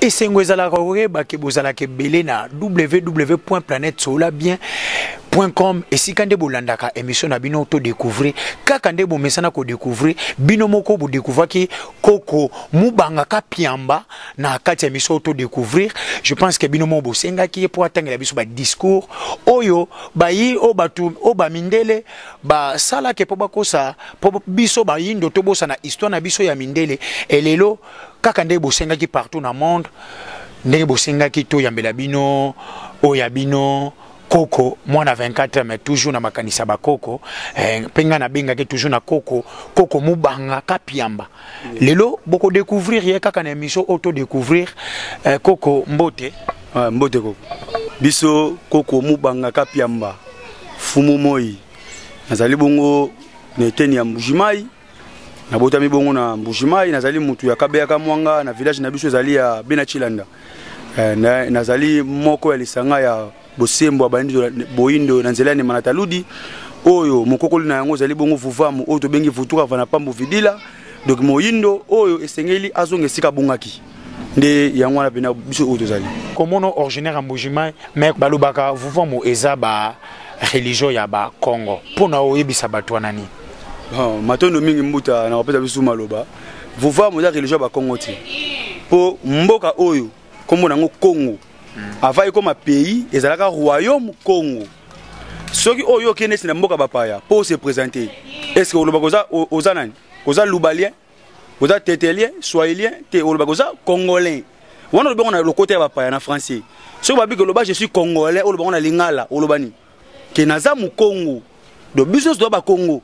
Et c'est ngwezala ke bozala ke belé na www.planetsolabien.com et si kande bolandaka émission na bino to découvrir kakande bo mesana ko découvrir bino moko bo découvrir ki koko mubanga ka piamba na kati émission to découvrir. Je pense que bino mo bo senga ki pour atteindre la biso ba discours oyo ba yi o batu o ba mindele ba sala ke po bakosa po biso ba yindo to bosa na histoire na biso ya mindele elelo kakande bo senga ki partout na monde ndenge bosenga ki to yambela bino oyabino koko mwana 24 mais toujours na makanisa ba koko penga na benga ki toujours na koko mubanga kapiamba lelo boko découvrir ye kaka na émission auto découvrir koko mbote mbote koko biso koko mubanga kapiamba fumu moi nazali bongo neteni ya Mbujimai na botami bongo na Mbujimai nazali mutu ya Kabeya Kamwanga na village na biso ezali ya Benachilanda nazali moko ya lisanga ya Bosembo Boindo na nzela ni Manataludi oyo mokokoli na yango ezali bongo vuvamu oyo to bengi vutuka vana pambo vidila donc moyindo oyo esengeli azonge sika bongaki nde yango na pena biso oyo tozali komono originaire ya Mbujimai mais balobaka vuvamu eza ba religion ya ba Congo pona oyebisa bato nani. Matondo mingi mbuta na wapeta bisu maloba vuva moza religion ba Congo ti po mboka oyo kombo nango Congo avai comme pays ezalaka royaume Congo soki oyo kene na mboka bapaya pour se présenter est-ce que oloba koza oza nani oza lubalien oza tetelien swahilien te oloba koza congolais wana oloba na le côté ya bapaya na français soki babi oloba je suis congolais oloba na lingala oloba ni ke naza mu Congo do biso do ba Congo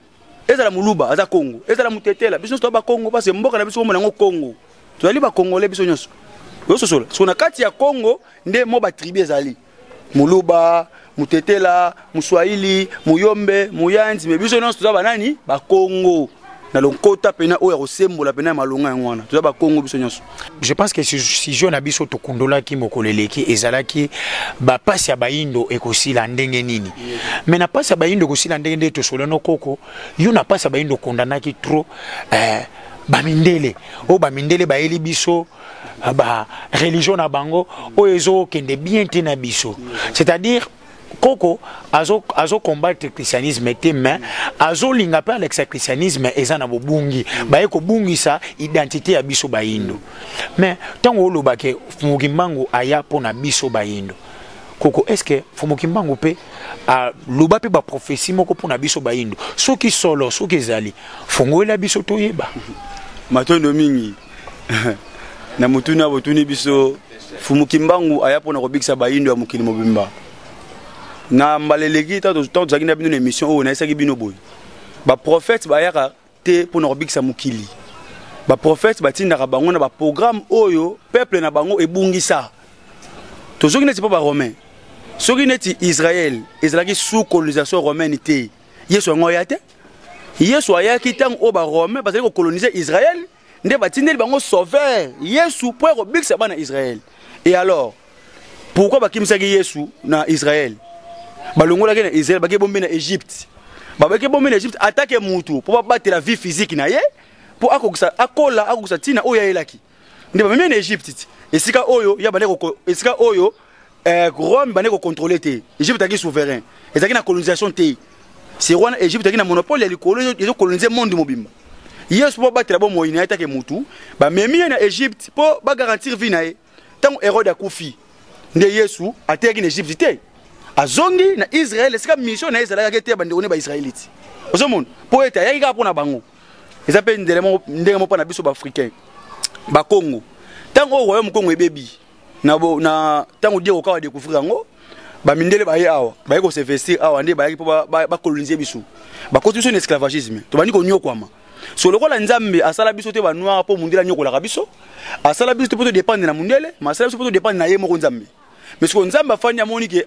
ezala muluba aza Congo ezala mutetela biso to ba Congo parce mboka na biso ko monango Congo to ali ba congolais biso nyonso yoso sola so na kati ya Congo nde mo ba tribu ezali muluba mutetela muswahili muyombe muyanzi me biso nyonso to ba nani ba Congo na lonkota pena oya kosembola pena malonga ngwana to ba Congo biso nyonso. Je pense que si jeune abiso to kundola ki mokoleleki ezalaki ba pasi ya baindo ekosila ndenge nini mais na pasi ya baindo ekosila ndenge nde to solono koko yo na pasi ya baindo kondanaki trop bamindele o bamindele baeli biso ba religion na bango o ezo kende bien te na biso c'est-à-dire koko azo combattre le christianisme te mais azo linga pa avec le christianisme eza na bobungi baye ko bungisa identité ya biso baindo mais tango olobake Fumukimbangu aya pona biso baindo koko est-ce que Fumukimbangu pe loba pe ba prophétie moko pona biso baindo soki solo soki ezali fongoela biso toyeba matondo mingi na mutuna botuni biso Fumukimbangu aya pona kobikisa baindo ya mukili mobimba na mbaleleki tant zaki na bino na émission o na esaki bino boy ba prophète ba yaka te pour na robikisa mukili ba prophète batinda ka bango na ba programme oyo peuple na bango ebungisa to soki neti pa ba romain soki neti Israël ezalaki sous colonisation romaine te yesu ngo ya te yesu ayaki tang o ba romain bazali ko coloniser Israël nde batindeli bango sauveur yesu pour robikisa bana Israël. Et alors pourquoi bakimisaki yesu na Israël balongola na Israël bake bombe na Égypte babake bombe na Égypte attaque mutu pour battre la vie physique na ye pour akokusa tina oyo yelaki nde bameme na Égypte esika oyo ya bane ko esika oyo Rome bane ko contrôler te Égypte aki souverain ezaki na colonisation te c'est roi Égypte aki na monopole ya likolo yo coloniser monde mobimba yesu pour battre bon moyenne attaque mutu bameme na Égypte pour ba garantir vie na ye tant Hérode akufi nde yesu ateki na Égypte te azongi na Israël esika mission na Israël akete bande one ba Israélite ozomona poeta yaki ka pona bango ezape ndenge mo pana biso ba africain ba Congo tango royaume Congo ebebi na tango die ko ka découvrir ngo ba mindele ba ye awa ba ko se vestir awa nde ba yaki po ba coloniser biso ba constitution na esclavagisme to bani ko nyokwama so lokola nzambe asala biso te ba noir po mundela nyokola ka biso asala biso te po to dépendre na mundele ma asala biso po to dépendre na ye moko nzambe mais ce que nzambe afanya moni ke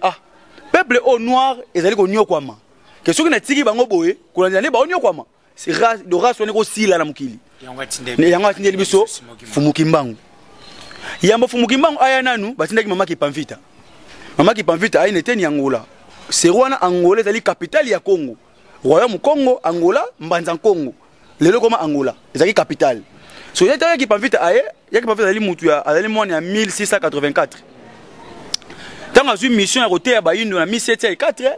peuple au noir ezali ko nyokwama ke soki na tiki bango boye kolanda ne ba nyokwama c'est race de race on ko sila na mukili yango atindeli biso Fumukimbangu yamba Fumukimbangu aya nanu batindaki mama ki pamvita ayi neteni Angola c'est rwana Angola ezali capitale ya Congo royaume Congo Angola mbanza Congo lelo koma Angola ezali capitale so il y a qui pas vite aye il y a qui pas vite ali mutu ya ali mwana ya 1684 tant azu mission ya côté ya bayindo na 1704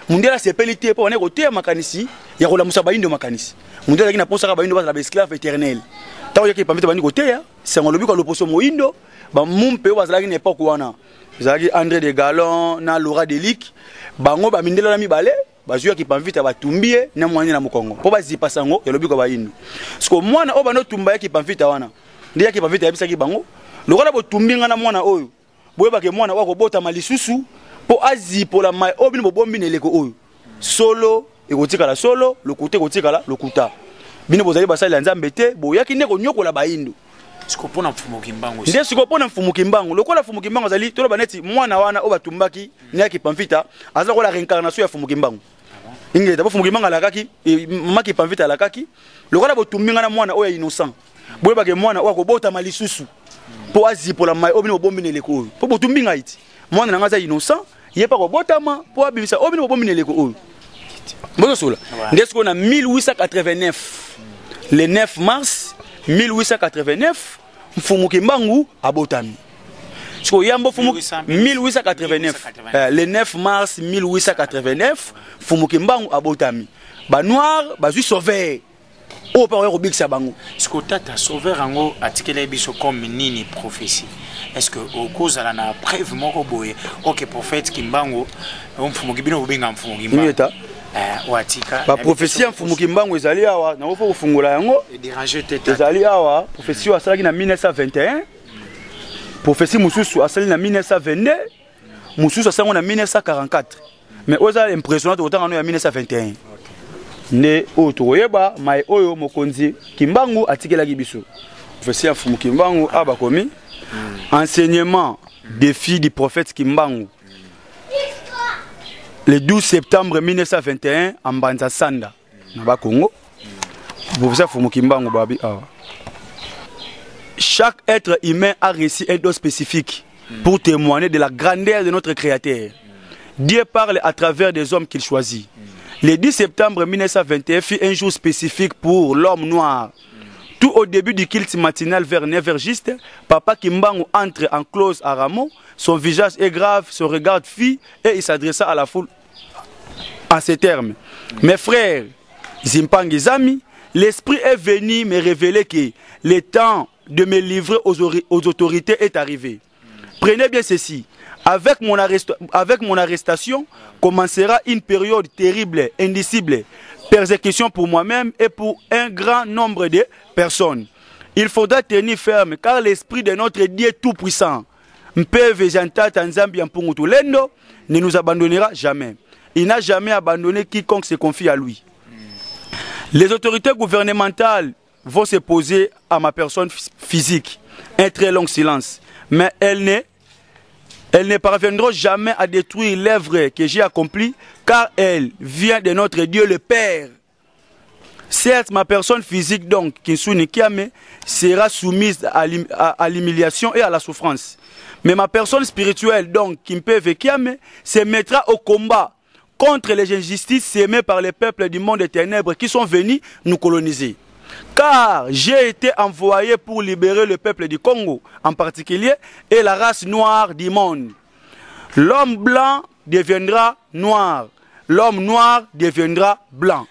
mundela sepelité po on côté ya makanisi ya kola musa bayindo makanisi mundela ki na posa ka bayindo ba la esclave éternel tant il y a qui pas vite bani côté ya c'est on lobi ko loposo moyindo ba mumpe wa zalaki n'époque wana zalaki André de Galon na Laura Delic bango ba mindela na mibale bazua ki pamvita batumbie na mwana na mukongo po bazipa sango ya lobi ko bayindo siko mwana o bano tumba ya ki pamvita wana ndiya ki pamvita yabisa ki bango lokola bo tumbinga na mwana oyo boyeba ke mwana wako bota malisusu po azipola mai obi bo bombi neleko oyo solo ekotikala solo lokuta ekotikala lokuta bino bozali basali ya nzambe te boyaki ndeko nyokola bayindo siko pona mfumu kimbango ndiye siko pona mfumu kimbango lokola mfumu kimbango zali tolo baneti mwana wana o batumbaki nyaki pamvita azala kola réincarnation ya mfumu kimbango ingé d'abord mfumu kimbango alakaki maki pamvita alakaki lokola botumbinga na mwana oyo innocent boyeba ke mwana wako bota malisusu po azipola mai obi no bombi neleko oyo po botumbinga iti mwana nanga za innocent yepa ko botama po abimisa obi no bombi neleko oyo bozo sola ndiye siko na 1889 le 9 mars 1889 mfumu kimbangu abotami siko yambo mfumu 1889 le 9 mars 1889 mfumu kimbangu abotami ba noir bazui sauver o pa ko bikisa bango siko tata sauver ango atikele biso comme nini prophétie est-ce que au cause la na preuve moko boye OK prophète kimbangu mfumu kibino ubinga mfumu kimbangu watika ba prophétie mfumu kimbangu ezali awa na ofo kufungula yango déranger tete ezali awa prophétie asalaki na 1921 prophétie mususu asali na 1922 mususu asango na 1944 mais oza impressionnant autant ya 1921 ne otoyeba mai oyo mokonzi kimbangu atikelaki biso prophétie mfumu kimbangu abakomi enseignement des filles du prophète kimbangu le 12 septembre 1921 en Banza Sanda, na Congo. Vous savez, Fumukimbango Babi. Chaque être humain a reçu un don spécifique pour témoigner de la grandeur de notre Créateur. Dieu parle à travers des hommes qu'il choisit. Le 10 septembre 1921 fut un jour spécifique pour l'homme noir. Tout au début du culte matinal vers 9h juste, Papa Kimbangu entre en close à Ramon. Son visage est grave, son regard fit et il s'adressa à la foule en ces termes. Mes frères, Zimpangizami, l'esprit est venu me révéler que le temps de me livrer aux autorités est arrivé. Prenez bien ceci. Avec mon arrestation, commencera une période terrible, indicible, persécution pour moi-même et pour un grand nombre de personnes. Il faudra tenir ferme car l'esprit de notre Dieu tout-puissant, Mpeve Jantata Nzambi Mpungutulendo, ne nous abandonnera jamais. Il n'a jamais abandonné quiconque se confie à lui. Les autorités gouvernementales vont se poser à ma personne physique. Un très long silence. Mais elles ne parviendront jamais à détruire l'œuvre que j'ai accomplie, car elle vient de notre Dieu le Père. Certes, ma personne physique, donc, Kinsuni Kiame, sera soumise à l'humiliation et à la souffrance. Mais ma personne spirituelle, donc, Kimpeve Kiame, se mettra au combat contre les injustices sémées par les peuples du monde des ténèbres qui sont venus nous coloniser. Car j'ai été envoyé pour libérer le peuple du Congo, en particulier, et la race noire du monde. L'homme blanc deviendra noir. L'homme noir deviendra blanc.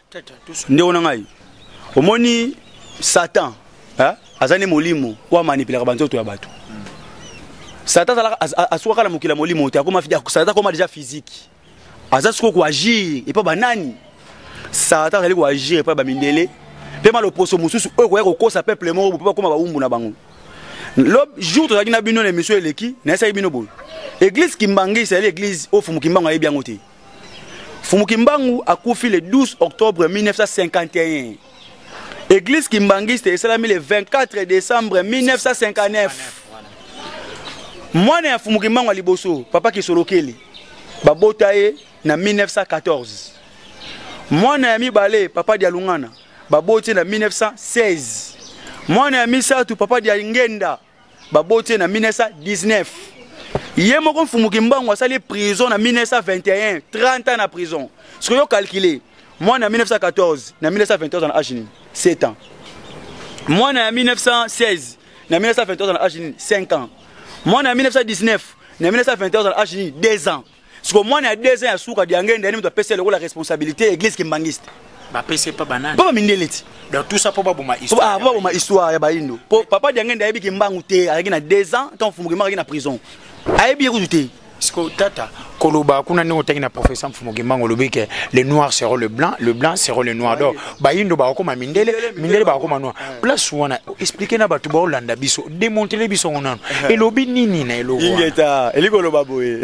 Omoni Satan, azane molimo wa manipuler banzoto ya batu. Satan aswaka la mukila molimo te akoma fidia Satan koma déjà physique. Azasiko ko agir et pas banani. Satan ali ko agir et pas ba mindele. Pema lo poso mususu ko ko sa peuple moko po koma ba umbu na bango. Le jour to na bino na monsieur eleki na sa bino bo. Église Kimbangi c'est l'église au Fumu Kimbangu ayi bien ngote. Fumu Kimbangu akufi le 12 octobre 1951. Église Kimbangi c'était le 24 décembre 1959. Moi na Fumu Kimbangu aliboso papa Kisolokeli. Babotaye na 1914. Moi na mibale papa dia Lungana. Babote na 1916. Moi na misatu papa dia Ngenda. Babote na 1919. Yemo kon Fumu Kimbangu asali prison na 1921, 30 ans na prison. Ce que yo calculé, moi na 1914, na 1921 en Agini, 7 ans. Moi, en 1916, en 1921, en Argentine, 5 ans. Moi, en 1919, en 1921, en Argentine, 2 ans. Parce que moi, en 2 ans, il y a souka diangé, il y a la responsabilité l'église qui est bangiste. Bah, c'est pas banal. Pas mindeleti. Donc tout ça pour pas ma histoire. Ah, pas ma histoire ya baindo. Papa diangé ndayebi ki mbangu te, avec na 2 ans, tant fumukima avec na prison. Ayebi kuzuté. Parce que tata, koloba kuna ne otangi na professeur Mfumukima ngolobi que les noirs seront le blanc seront le noir. Donc baindo ba ko ma mindele ba ko ma noir. Place wana expliquer na batu ba Olanda biso, démontrer biso ngona. Elobi nini na elobo. Ingeta, eliko loba boye.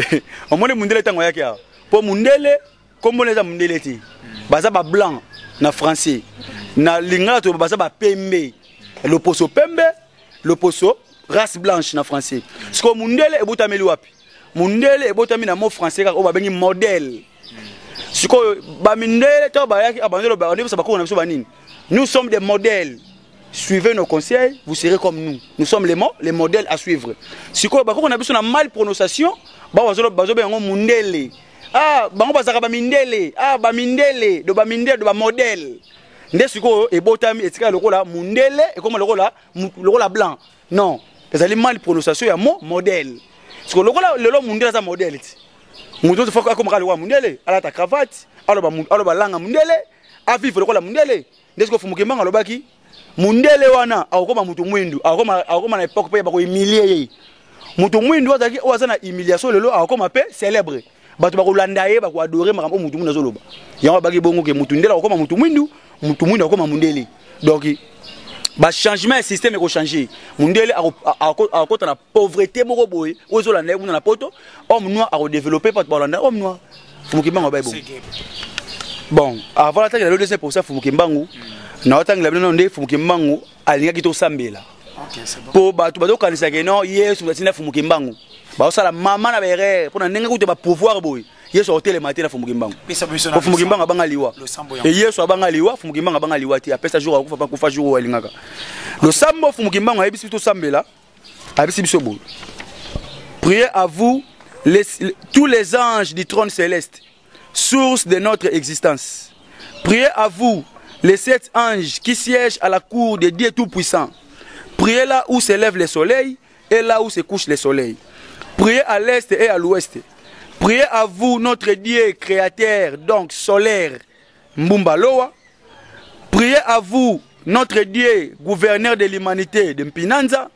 Omone mundele tango yake ya. Po mundele kombo leza mundele ti. Baza ba blanc na français. Na lingala to baza ba pembe. L'opposo pembe, l'opposo race blanche na français. Sko mundele ebutameli wapi? Mundele ebotami na mot français ka o babengi modèle. Siko ba mindele to ba yaki abandelo ba on ba ko na biso ba nini. Nous sommes des modèles. Suivez nos conseils, vous serez comme nous. Nous sommes les modèles à suivre. Siko ba ko na biso na mal prononciation, ba wazolo bazo be ngo mundele. Ah, bango bazaka ba mindele. Ah, ba mindele, do ba modèle. Nde siko ebotami etika lokola mundele et comme lokola blanc. Non, ezali mal prononciation ya mot modèle. Parce que le lolo mundele za modèle ti. Muto faut comme ka le mundele, ala ta cravate, aloba langa mundele, a vivre lokola mundele. Ndesko Mfumukima alobaki mundele wana akoma mutu mwindu, akoma na époque pe ba ko humilier. Mutu mwindu azaki ozana humiliation lelo akoma pe célèbre. Batu ba ko landa ye ba ko adorer makambo mutu mwindu zoloba. Yango baki bongo ke mutu ndela akoma mutu mwindu akoma mundele. Donc ba changement système ko changer mundele a kota na pauvreté moko boy ozola na kuna na poto homme noir a développer pas balanda homme noir Mfumukima ngaba bon bon avant la tanga le deuxième pour ça Mfumukima ngu na otanga la nde Mfumukima ngu alinga kito sambela OK c'est bon po ba tu ba kanisa ke non Yesu batina Mfumukima ngu ba osala mama na bere pour na nenga kuté ba pouvoir boy Yesu hotel matin na Mfumukima ngu Mfumukima ngabanga liwa et Yesu abanga liwa Mfumukima ngabanga liwa ti apesa jour akufa pa kufa jour alingaka le sambo Mfumukima ngu abisi to sambela abisi biso bo priez à vous tous les anges du trône céleste source de notre existence priez à vous les 7 anges qui siègent à la cour de Dieu tout-puissant priez là où se lève le soleil et là où se couche le soleil priez à l'est et à l'ouest. Priez à vous, notre Dieu créateur, donc solaire, Mbumba Loa. Priez à vous, notre Dieu, gouverneur de l'humanité, de Mpinanza.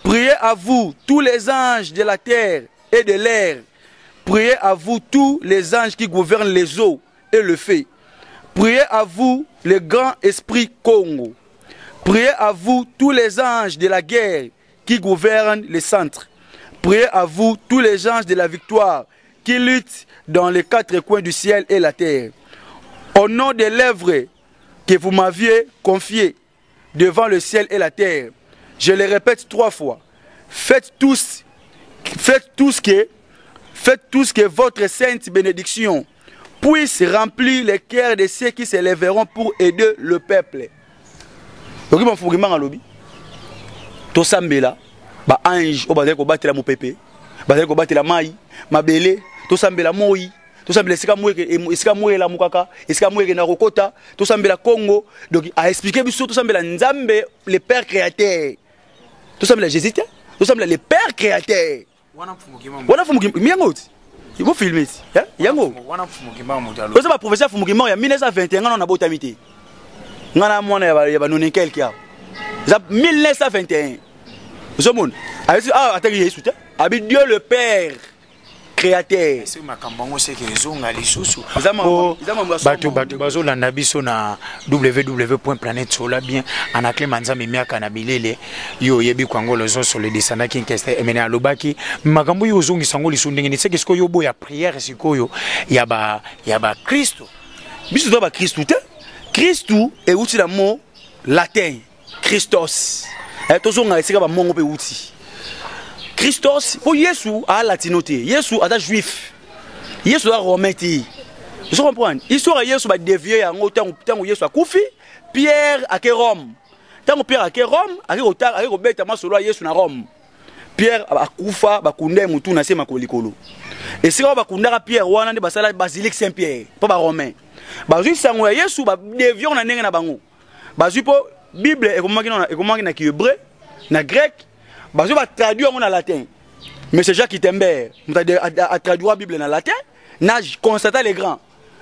Priez à vous, tous les anges de la terre et de l'air. Priez à vous, tous les anges qui gouvernent les eaux et le feu. Priez à vous, le grand esprit Congo. Priez à vous, tous les anges de la guerre qui gouvernent les centres. Priez à vous, tous les anges de la victoire qui luttent dans les 4 coins du ciel et la terre. Au nom des lèvres que vous m'aviez confiées devant le ciel et la terre, je les répète 3 fois. Faites tout ce que votre sainte bénédiction puisse remplir les cœurs de ceux qui se lèveront pour aider le peuple. Donc, il faut que je tout ça, ba ange o bazali ko batela mopepe bazali ko batela mai mabele to sambela moi to sambela esika moyela mukaka esika moyeke na kokota to sambela Congo donc a expliquer biso to sambela Nzambe le père créateur to sambela Jésus to sambela le père créateur wana Mfumukima miangoti il faut filmer yango wana Mfumukima mutalo to sambela professeur Mfumukima ya 1921 na botamité ngana mwana ya ba noni quelque ya 1921. Ah, Dieu le Père créateur. C'est ma cambango c'est que les ongs à l'issoussou. Batu bazolanda biso na www.planetsola bien anakle manzambe miaka na bilele yo yebi kwango lozo sur le descendant qui nkeste emene alobaki makambo yo zongi sango lisu ndenge c'est que ce yo bo ya prière sikoyo ya ba Christo. Biso do ba Christo te. Christo est outil le mot latin Christos. Tozonga esika ba mongo pe outil. Christos, pour Yesu a latinoté, Yesu a juif, Yesu a romain. Vous comprenez? Histoire Yesu va dévier en autant où Yesu a koufi, Pierre a ke Rome. Tant Pierre a ke Rome, a ke beta ma solo Yesu na Rome. Pierre a koufa ba kunde mutu na se makolikolo. Et si on va kundara Pierre wana de basala basilique Saint-Pierre, pas ba romain. Ba juste sango Yesu ba dévier na ndenge na bango. Ba jupo Bible et comment na ki hébreu na grec bazo ba traduire en latin. Mais c'est Jacques Itember a traduit la Bible en latin, n'a constaté les grands.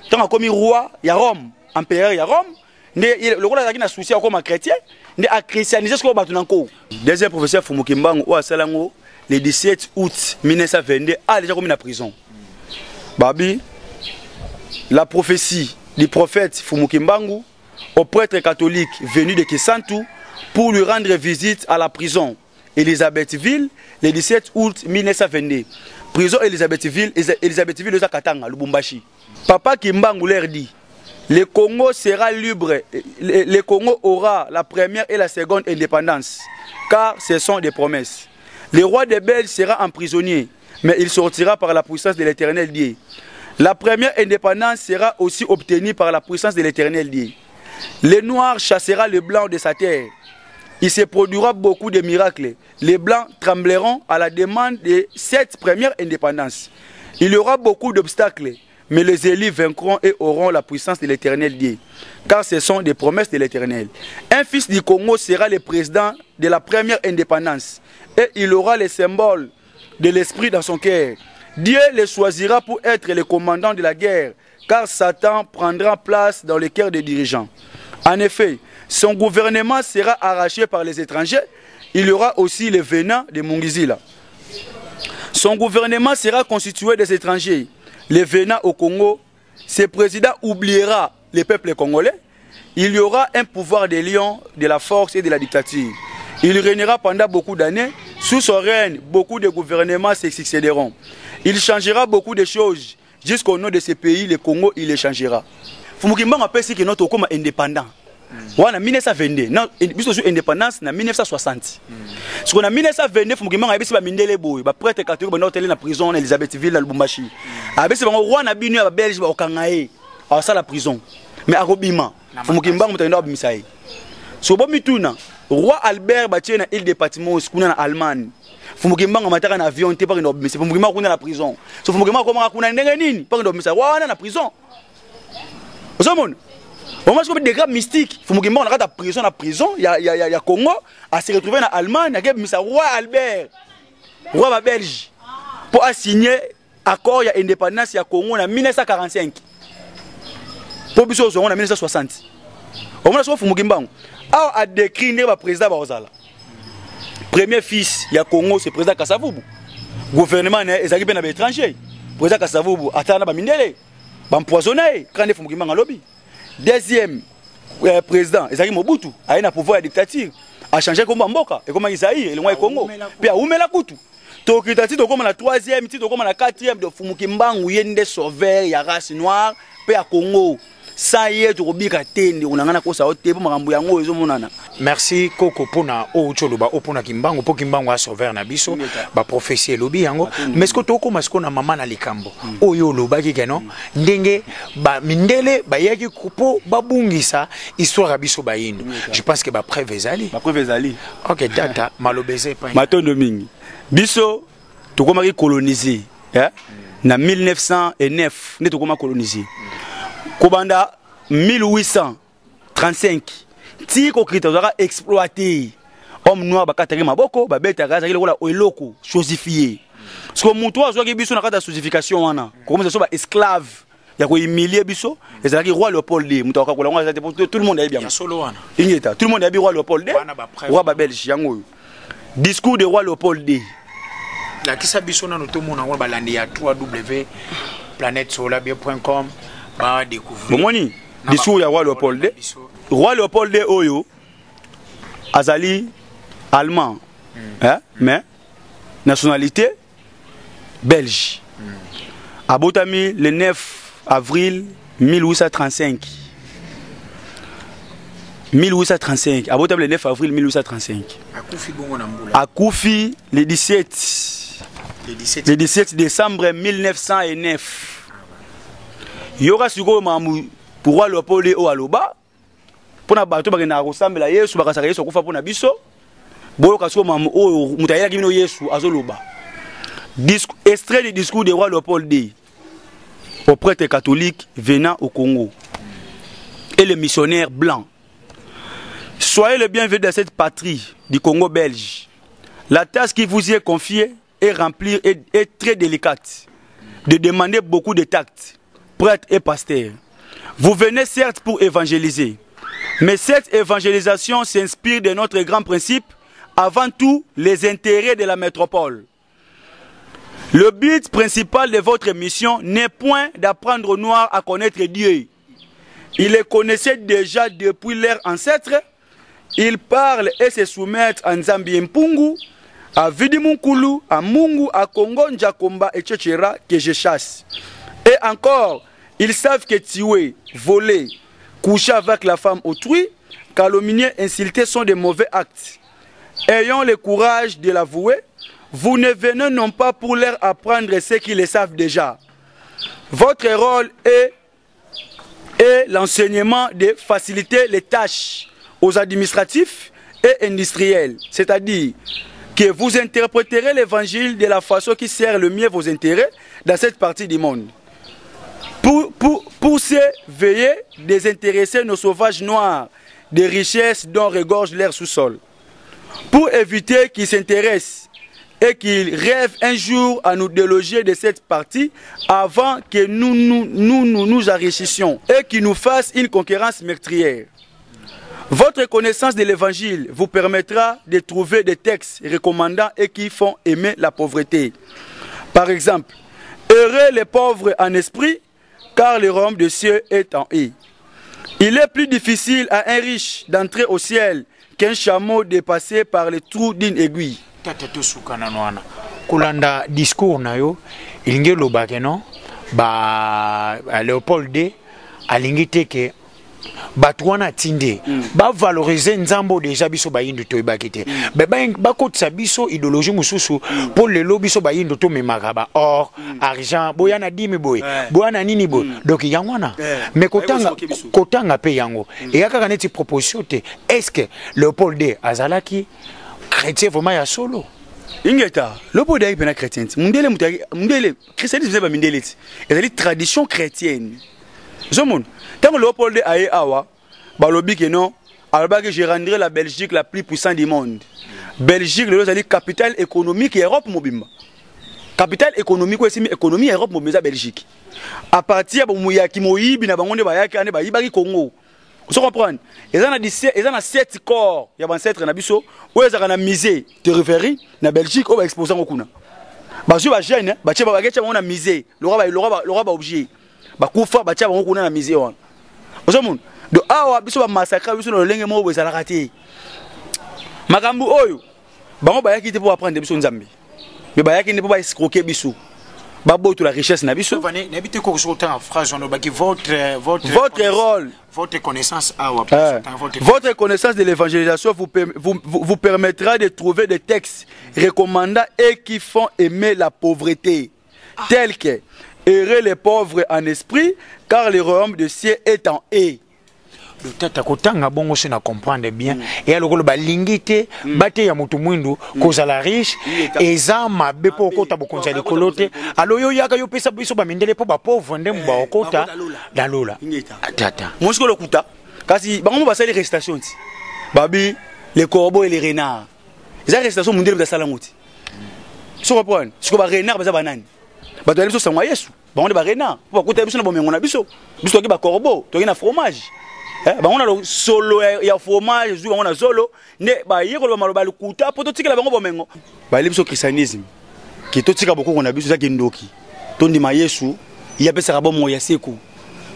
Tant comme roi, il y a Rome, empereur, il y a Rome. Le roi a un souci comme chrétien, il a christianisé ce qu'on va tout encore. Deuxième professeur Fumukimbangu ou à Salango, le 17 août 1922, a déjà commis la prison. Babi, la prophétie du prophète Fumukimbangu au prêtre catholique venu de Kisantu pour lui rendre visite à la prison Elisabethville le 17 août 1922. Prison Elisabethville de Katanga, Lubumbashi. Papa Kimbangu leur dit, le Congo sera libre, le Congo aura la première et la seconde indépendance, car ce sont des promesses. Le roi des Belges sera emprisonné, mais il sortira par la puissance de l'Éternel Dieu. La première indépendance sera aussi obtenue par la puissance de l'Éternel Dieu. Le noir chassera le blanc de sa terre. Il se produira beaucoup de miracles. Les blancs trembleront à la demande de cette première indépendance. Il y aura beaucoup d'obstacles, mais les élus vaincront et auront la puissance de l'Éternel Dieu, car ce sont des promesses de l'Éternel. Un fils du Congo sera le président de la première indépendance, et il aura le symbole de l'esprit dans son cœur. Dieu le choisira pour être le commandant de la guerre, car Satan prendra place dans le cœur des dirigeants. En effet, son gouvernement sera arraché par les étrangers. Il y aura aussi le venin de Mungizila. Son gouvernement sera constitué des étrangers. Le venin au Congo, ce président oubliera les peuples congolais. Il y aura un pouvoir de lion, de la force et de la dictature. Il régnera pendant beaucoup d'années. Sous son règne, beaucoup de gouvernements se succéderont. Il changera beaucoup de choses. Jusqu'au nom de ce pays, le Congo, il les changera. Fumukimbangu a pensé que notre Congo est indépendant. En 1922, nous sommes indépendance en 1960. Ce qu'on a 1922, Fumukimbangu a dit que Mindele Boy, prêtre catholique, dans la prison, Elisabethville, à Lubumbashi. A dit que le roi n'a pas à Belge, au Kangaé, à la prison. Mais à Robima, Fumukimbangu a dit que so bomituna roi Albert batie na île de Patmos kuna na Allemagne. Fumukimbangu mataka na avion te par ndo misa. Fumukimbangu kuna na prison. So Fumukimbangu koma kuna ndenge nini par ndo misa wana na prison. Osomon. On m'a dit des graves mystiques. Fumukimbangu na prison ya Congo a se retrouver na Allemagne na misa roi Albert. Roi ba Belge pour signer accord ya indépendance ya Congo en 1945. Pour biso en 1960. On m'a dit Fumukimbangu a décrit le président Baozala. Premier fils, il y a Congo, c'est le président Kasavubu. Le gouvernement est à l'étranger. Le président Kasavubu a été mindele, empoisonné, quand il faut qu'il lobby. Deuxième président, il Mobutu, a un pouvoir de dictature, a changé comme Mboka, et comme Isaïe, et le Congo. Puis a oumé la Koutou. Tokitati, comme la troisième, comme la quatrième de Fumukimbangu, il y a des sauveurs, il y a race noire, puis à Congo. Merci Koko pona o choloba opona Kimbangu po Kimbangu a sauver na biso ba prophétie lobi yango mais ce que toko masko na mama na likambo oyo loba ki keno ndenge ba mindele ba yaki kupo babungisa histoire biso ba yindo je pense que ba preuve ezali OK data malobeze pa matondo mingi biso tokoma ki coloniser na 1909 ne tokoma coloniser Kobanda 1835 tiko kitazaka exploité homme noir bakataki maboko babeta kaza ile kola eloko chosifié so mutu azwaki biso na kata sosification wana kokomeza so ba esclave ya ko humilier biso ezalaki roi Léopold II mutu akakola ngwa tout le monde ayi bien ya solo wana inyeta tout le monde ayi roi Léopold II roi ba Belge yango discours de roi Léopold II la kisa biso na noto mona ngwa balandi ya 3w.planetsolabia.com ba découvrir bomoni discours ya roi Léopold II roi Léopold II oyo azali allemand mais nationalité belge abotami le 9 avril 1835 abotami le 9 avril 1835 akufi le 17 décembre 1909 Yoga siko mamu pour roi Léopold II aloba pona bato bakena kosambela Yesu bakasaka Yesu kufa pona biso boyo kasiko mamu o mutayela kimino Yesu azoloba extrait du discours de roi Léopold II au prêtre catholique venant au Congo et le missionnaire blanc. Soyez le bienvenu dans cette patrie du Congo belge. La tâche qui vous y est confiée est très délicate, de demander beaucoup de tact, prêtres et pasteurs. Vous venez certes pour évangéliser, mais cette évangélisation s'inspire de notre grand principe, avant tout les intérêts de la métropole. Le but principal de votre mission n'est point d'apprendre aux Noirs à connaître Dieu. Ils le connaissaient déjà depuis leurs ancêtres. Ils parlent et se soumettent à Nzambi Mpungu, à Vidimunkulu, à Mungu, à Congo, Njakomba, etc. que je chasse. Et encore, ils savent que tuer, voler, coucher avec la femme autrui, calomnier, insulter sont de mauvais actes. Ayons le courage de l'avouer, vous ne venez non pas pour leur apprendre ce qu'ils le savent déjà. Votre rôle est l'enseignement de faciliter les tâches aux administratifs et industriels, c'est-à-dire que vous interpréterez l'évangile de la façon qui sert le mieux vos intérêts dans cette partie du monde. Pour se veiller désintéresser nos sauvages noirs des richesses dont regorge leur sous-sol. Pour éviter qu'ils s'intéressent et qu'ils rêvent un jour à nous déloger de cette partie avant que nous enrichissions et qu'ils nous fassent une concurrence meurtrière. Votre connaissance de l'évangile vous permettra de trouver des textes recommandants et qui font aimer la pauvreté. Par exemple, heureux les pauvres en esprit, car le royaume des cieux est en eux. Il est plus difficile à un riche d'entrer au ciel qu'un chameau de passer par le trou d'une aiguille. Kolanda discours na yo ilinge lobake no ba Léopold D alingi teke batwana tinde ba valoriser nzambo déjà biso ba yindu to ibakite ba kotisa biso idéologie mususu pour le lobby biso ba yindu to memaka ba or argent boyana dimi boy boyana nini boy donc yangwana mais kotanga pe yango et yaka neti proposition te est-ce que Léopold D azalaki chrétien vraiment ya solo ingeta Léopold D pena chrétien mundele christianisme ba mindele ezali tradition chrétienne zomon. Tant que Léopold aye awa, balobi que non, alors que je rendrai la Belgique la plus puissante du monde. Belgique, le c'est capitale économique et Europe mobimba. Capitale économique ou économie Europe mobimba Belgique. À partir de Mouyaki Moyibi na bangonde bayaki ane bayibaki Congo. Vous comprenez? Ils ont 7 corps, il y a 27 na biso, où ils ont misé territoire na Belgique ou exposant okuna. Basu ba jeune, ba tche ba getcha na misé, le roi ba objet. Bakufa ba tche ba okuna na misé wana. De awa biso ba massacre biso no lenge mo bozala raté makambu oyo bango bayaki te pour apprendre biso nzambe mais bayaki ne pour ba escroquer biso ba boto la richesse na biso n'habitez ko sortir en phrase on baki votre rôle votre connaissance awa votre connaissance de l'évangélisation vous permettra de trouver des textes recommandants et qui font aimer la pauvreté tels que heureux les pauvres en esprit, car le royaume de cieux est en eux. Le tata kotanga bongo se na comprendre bien et alors ba lingite bate ya mutu mwindu kozala riche eza mabe po kota bokonza de kolote alo yo yaka yo pesa biso ba mindele po ba pauvre ndem ba okota dalola tata mosiko lokuta kasi bango ba sali restation ti babi les corbeaux et les renards eza restation mundele ba sala ngoti so comprendre siko ba renard ba banani bato ya biso sangwa Yesu bango ba renard po bakota biso na bomengo na biso biso toki ba corbeau toki na fromage bango na solo ya fromage zu bango na zolo ne ba yeko ba maloba lukuta po totikela bango bomengo ba biso christianisme ki totika bokoko na biso za kindoki tondima Yesu ya pesa ka bomo ya seko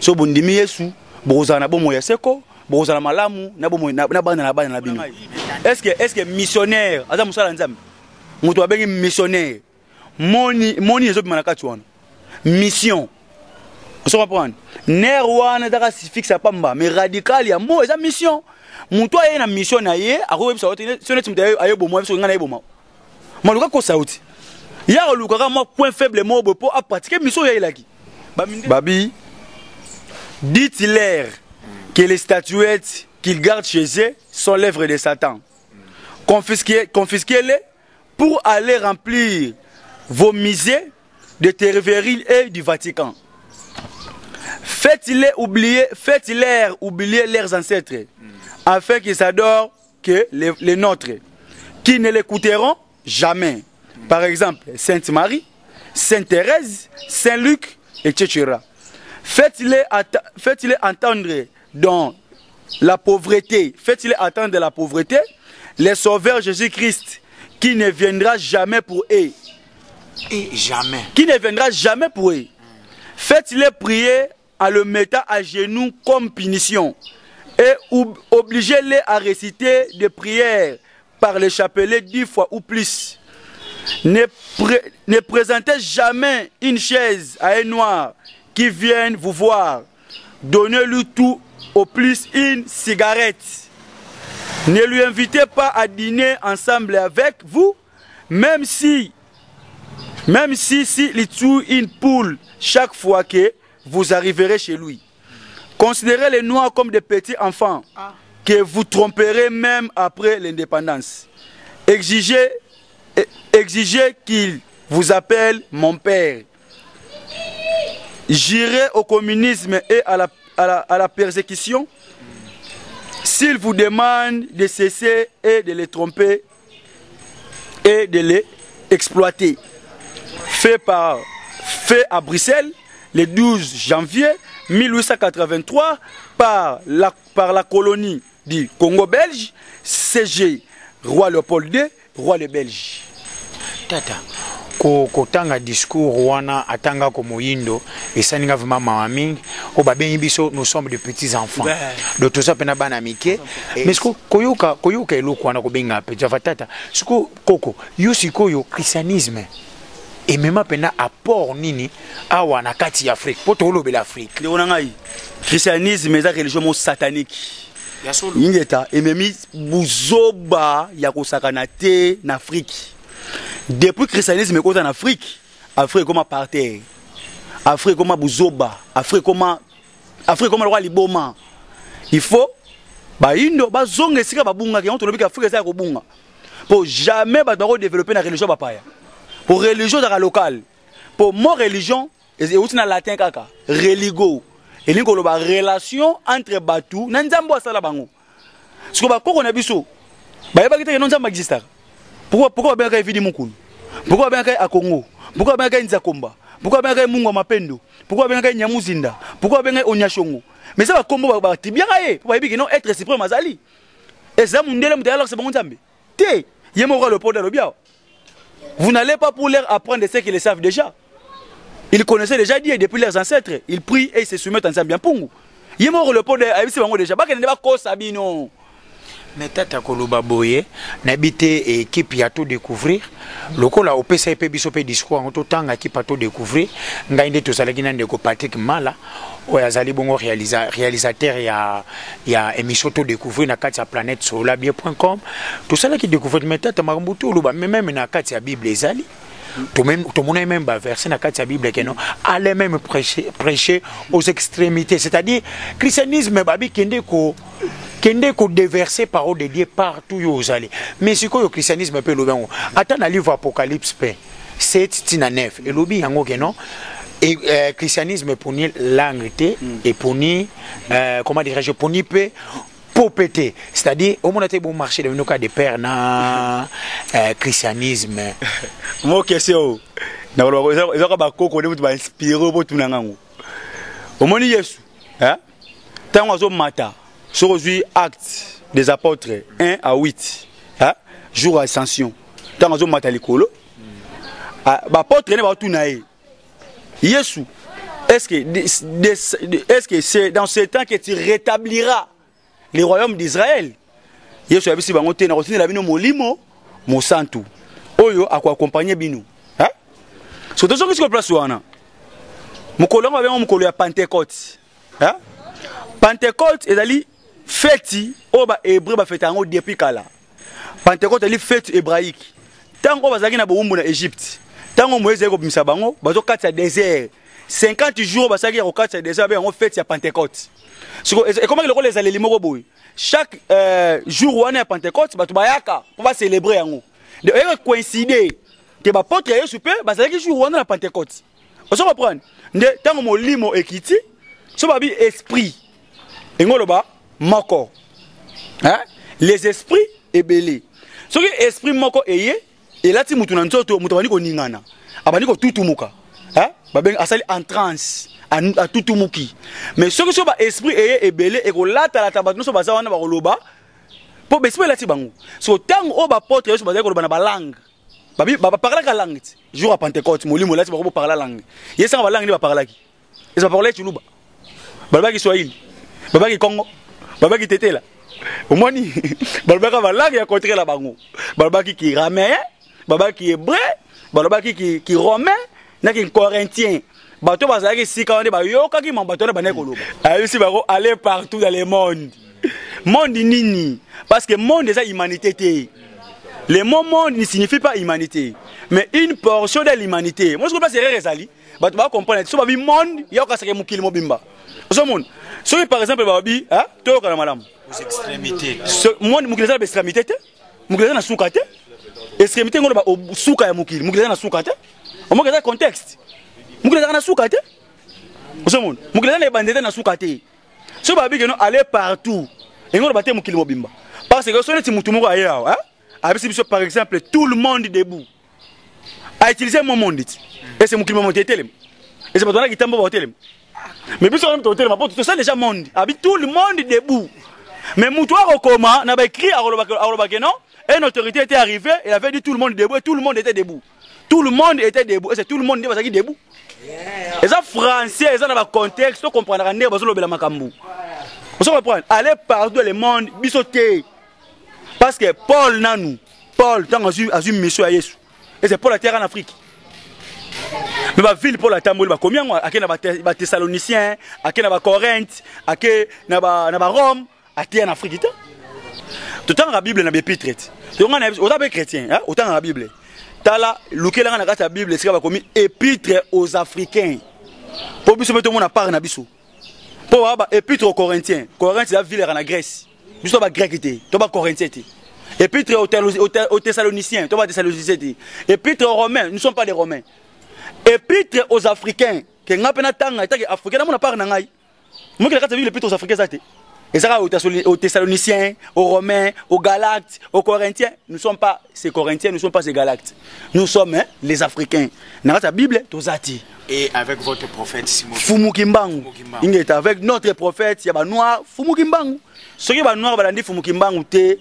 so bondimi Yesu bokozana na bomo ya seko bokozana malamu na bomo na bana na bino est-ce que missionnaire aza musala nzambe muto abengi missionnaire moni ezo bima na kati wana mission vous comprenez ner wana daka fixe pamba mais radical ya mo eza mission muto aye na mission na ye akobebisa wote sone timta aye bomo biso ngana yeboma maluka ko sauti ya luka mo point faible mo bo pour pratiquer mission ya ilaki babi dites-leur que les statuettes qu'ils gardent chez eux sont l'œuvre de Satan. Confisquez-les pour aller remplir vos musées de Terre-Vérille et du Vatican. Faites-leur oublier leurs ancêtres. afin qu'ils s'adorent que les nôtres, qui ne l'écouteront jamais. Par exemple, Sainte Marie, Sainte Thérèse, Saint Luc, etc. Faites-les entendre dans la pauvreté, faites-les attendre de la pauvreté, les sauveurs Jésus-Christ, qui ne viendra jamais pour eux. Et jamais. Qui ne viendra jamais pour eux. Faites-les prier en le mettant à genoux comme punition. Et obligez-les à réciter des prières par le chapelet 10 fois ou plus. Ne présentez jamais une chaise à un noir qui vienne vous voir. Donnez-lui tout au plus une cigarette. Ne lui invitez pas à dîner ensemble avec vous, même si il tue une poule chaque fois que vous arriverez chez lui. Considérez les noirs comme des petits enfants que vous tromperez même après l'indépendance. Exigez qu'il vous appelle mon père. J'irai au communisme et à la persécution s'il vous demande de cesser et de les tromper et de les exploiter. Fait à Bruxelles le 12 janvier 1883 par la colonie du Congo belge, CG, roi Léopold II, roi de Belge. Tata, kotanga discours wana atanga ko moyindo esaninga vraiment maming o ba bengi biso nous sommes de petits enfants. De tout ça pena bana mike. Mais ko koyoka eloko wana ko benga petit tata. Siko koko yosikoyo christianisme. Et même pena apport nini awa na kati ya Afrique. Poto olobela Afrique. Le onangai. Christianisme est une religion satanique. Ingeta ememi buzoba ya kosakana te na Afrique. Depuis le christianisme est en Afrique, Afrique comme par terre, Afrique comme buzoba, Afrique comme le roi liboma. Il faut ba indo ba zonge sika ba bunga ki on tolobi ka Afrique ça ko bunga. Pour jamais ba développer la religion ba paya. Pour religion dans local. Pour mon religion et aussi na latin kaka, religo. Et linko lo ba relation entre batu na nzambo asala bango. Siko ba koko na biso. Ba yeba kite non nzamba exista. Pourquoi bien qu'il vidi Mukulu? Pourquoi bien qu'il a Congo? Pourquoi bien qu'il Nzakomba? Pourquoi bien qu'il Mungo Mapendo? Pourquoi bien qu'il Nyamuzinda? Pourquoi bien qu'il Onyashongo? Mais ça va combo ba tibia kaye. Pourquoi bien non être suprême azali? Et ça mundele mutaya alors c'est bon nzambe. Té, yemo le port de l'obia. Vous n'allez pas pour leur apprendre ce qu'ils savent déjà. Ils connaissaient déjà Dieu depuis leurs ancêtres. Ils prient et se soumettent ensemble bien pungu. Yemo le port de abisi bango déjà. Ba kende ba ko sabino. Mais tata koloba boye n'habite équipe ya tout découvrir lokola opesa epe biso pe discours en tout temps équipe à tout découvrir ngainde to salaki nande ko Patrick Mala oya zali bongo réalisateur ya émission tout découvrir na kati ya planète solabie.com tout ça là qui découvrir mais tata makambuto loba même na kati ya Bible ezali tout le même verset dans la Bible que non allez même prêcher aux extrémités, c'est-à-dire christianisme babi kende ko déverser parole de Dieu partout où allez. Mais ce que le christianisme peut le ben attends le livre Apocalypse 7:9 et lobi yango que non et christianisme pour ni langue et pour ni comment dirais-je pour ni peu pour péter, c'est-à-dire au moment où bon marché de cas de père na christianisme. Moi question, na ba ba koko de mutu ba inspiré pour tout nango. Au moment Yesu, hein? Tant ozo mata, sur aujourd'hui acte des apôtres 1 à 8, hein? Jour ascension. Tant ozo mata likolo. Ba apôtre ne ba tout naé. Yesu, est-ce que c'est dans ce temps que tu rétabliras les royaumes d'Israël? Yesu abisi bango te na rotine la bino molimo mosantu oyo accompagner bino hein surtout ce que place wana mukolo nga bengo mukolo ya Pentecôte hein Pentecôte ezali fête oba hébreu ba fête yango depuis kala. Pentecôte ali fête hébraïque tango bazaki na bomumbu na Égypte tango Moïse ko bimisa bango bazo katsa désert 50 jours basaki ko katsa désert ba yango fête ya Pentecôte. Et comment les allez boy chaque jour où on est à Pentecôte batu bayaka pour va célébrer yango de coïncider que ba porte ya Yesu pe ba ça jour où on est à Pentecôte on se reprend de tango molimo ekiti so babi esprit engolo ba moko hein? Les esprits ebele soki esprit moko eye elati mutu na nzoto mutu abandi koningana abandi kotutumuka hein? Babengi asali en transe a tutumuki mais soki so ba esprit eye ebele ekolatalata bato nyonso baza wana bakoloba po esprit elati bango so ntango oyo bapotre nyonso bazali koloba na balangue baparlaka langue ti jour ya Pentecôte molimo elati bako boparla langue yesanga balangue nde baparlaki eza baparlaki Chiluba balobaki Swahili balobaki Congo balobaki Tetela omoni balobaka balangue ya contre la bango balobaki ki araméen balobaki hébreu balobaki ki romain na ki corinthien bato bazalaki sika wana bayokaki mambato na banai koloba ayebisi bako aller partout dans le monde nini parce que monde eza humanité te. Le mot monde ne signifie pas humanité, mais une portion de l'humanité. Moi, je comprends que c'est rézali. Tu vas comprendre. Si tu veux monde, il y a un peu de mobimba. Si par exemple, tu as aux extrémités. Monde, tu as des extrémités. Tu as des soukate. Extrémité, tu as des soukate. Tu as des soukate. Tu as des contexte. Tu as des soukate. Tu as des bandits dans soukate. Si tu veux aller partout, tu as des mobimba. Parce que si tu es tout ailleurs, par exemple, tout le monde debout a utilisé mon monde. Et c'est mon climat monté. Et c'est pas toi qui t'embarque au télé. Mais puis on est télé, tout ça déjà monde. Tout le monde debout. Mais Moutoua Rokoma n'a pas écrit à Rolobakeno. Et une autorité était arrivée, elle avait dit tout le monde debout et tout le monde était debout. Tout le monde était debout. Et c'est tout le monde qui debout. Et ça français, ça dans le contexte, on comprendra rien parce que le Makambu. On se reprend. Allez partout dans le monde, bisoté. Parce que Paul Nanou, Paul a une mission à Yesu. Et c'est Paul la terre en Afrique. Mais la ville Paul a tambour, combien à qui na Thessaloniciens, à qui na Corinthe, à qui na Rome, à qui en Afrique. Tout temps la Bible na épître. Autant que chrétien, hein, autant la Bible. Tala luke la na Bible, c'est comme épître aux Africains. Pour biso tout le monde a part na biso. Pour épître aux Corinthiens. Corinthe c'est la ville en Grèce. Nous sommes grecs, nous sommes corinthiens. Épître aux Thessaloniciens, nous sommes Thessaloniciens. Épître aux Romains, nous ne sommes pas des Romains. Épître aux Africains, que nous avons des Africains, nous n'avons pas de Africains. Nous avons vu l'épître aux Africains. Et ça, aux Thessaloniciens, aux Romains, aux Galactes, aux Corinthiens, nous ne sommes pas ces Corinthiens, nous ne sommes pas ces Galactes. Nous sommes les Africains. Dans la Bible, tous ati. Et avec votre prophète Simon Fumukimbangu. Avec notre prophète, il y a un noir, Fumukimbangu. Ceux qui sont noirs, ils sont Fumukimbangu, te,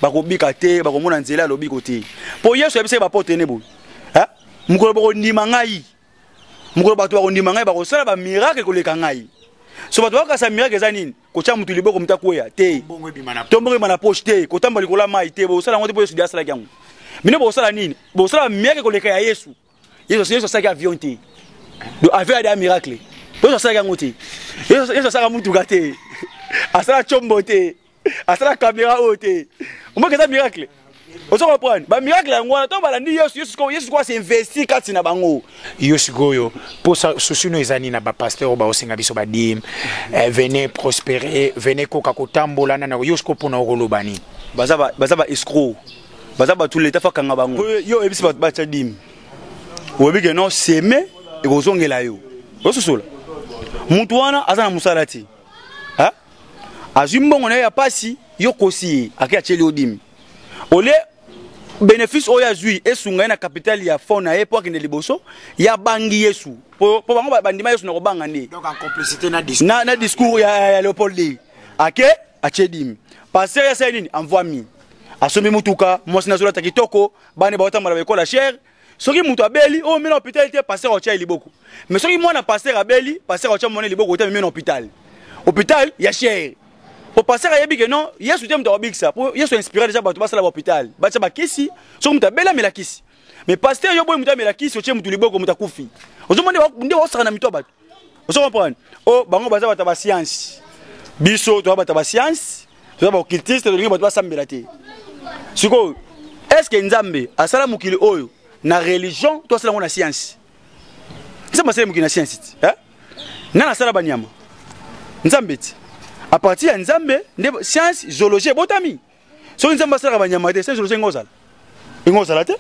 bakobika te, bakomona nzela lobiko te. Pour Yesu, il y a un porte nebo. Hein? Mukolo bako ndimangai. Mukolo bato bako ndimangai, bako sala ba miracle koleka ngai. So bato bako sa miracle zanini, ko cha mutu liboko mutakoya te. Tombongo mana poche te, ko tamba likola mai te, bo sala ngote po Yesu dia sala kyangu. Mine bo sala nini? Bo sala miracle koleka ya Yesu. Yesu sala avion te. Do avec des miracles. Bo sala kyangu te. Yesu sala mutu gate. Asala chombote, asala caméra haute. On voit que c'est un miracle. On se reprend. Bah miracle là, on tombe à la nuit. Yesu quoi c'est investi quand c'est na bango. Yesu goyo. Pour ça, souci nos amis na ba pasteur ba osenga biso ba dim. Venez prospérer, venez koka kotambola na Yesu ko pona rolobani. Baza ba escroc. Baza ba tout l'état fa kanga bango. Yo ebisi ba cha dim. Obi que non s'aimer et kozongela yo. Oso sola. Muntu wana azana musalati. Hein? Azumbongo na ya pasi yo kosi akiacheli odim. Ole bénéfice oya zui esunga na capitale ya fona e pour que ne liboso ya bangi Yesu. Po bango bandima Yesu na kobanga ne. Donc en complicité na discours. Na discours ya Léopold. Ake achedim. Passer ya senini envoie mi. Asomi mutuka mosi na zola takitoko bane ba otamba ba école cher. Soki mutu abeli o mena hôpital te passer ocha liboko. Mais soki mwana passer abeli passer ocha mona liboko te mena hôpital. Hôpital ya cher. Pour passer à Yebi que non, Yesu t'aime de Robix pour Yesu inspiré déjà pour passer à l'hôpital. Bah ça va kisi, so muta bela mais la kisi. Mais pasteur yo boy muta mais la kisi o tchemu tuliboko muta kufi. Ozo mande nde osaka na mito bat. Ozo comprendre. Oh bango baza ba science. Biso to ba science, to ba occultiste to ngi ba sambela te. Siko est-ce que Nzambe asala mukili oyo na religion to asala na science? Ça masala mukili na science. Hein? Na sala banyama. Nzambe à partir de Nzambe, science, zoologie, botami. Si on a un master à Banyamade, c'est zoologie ngozala. Ngozala te.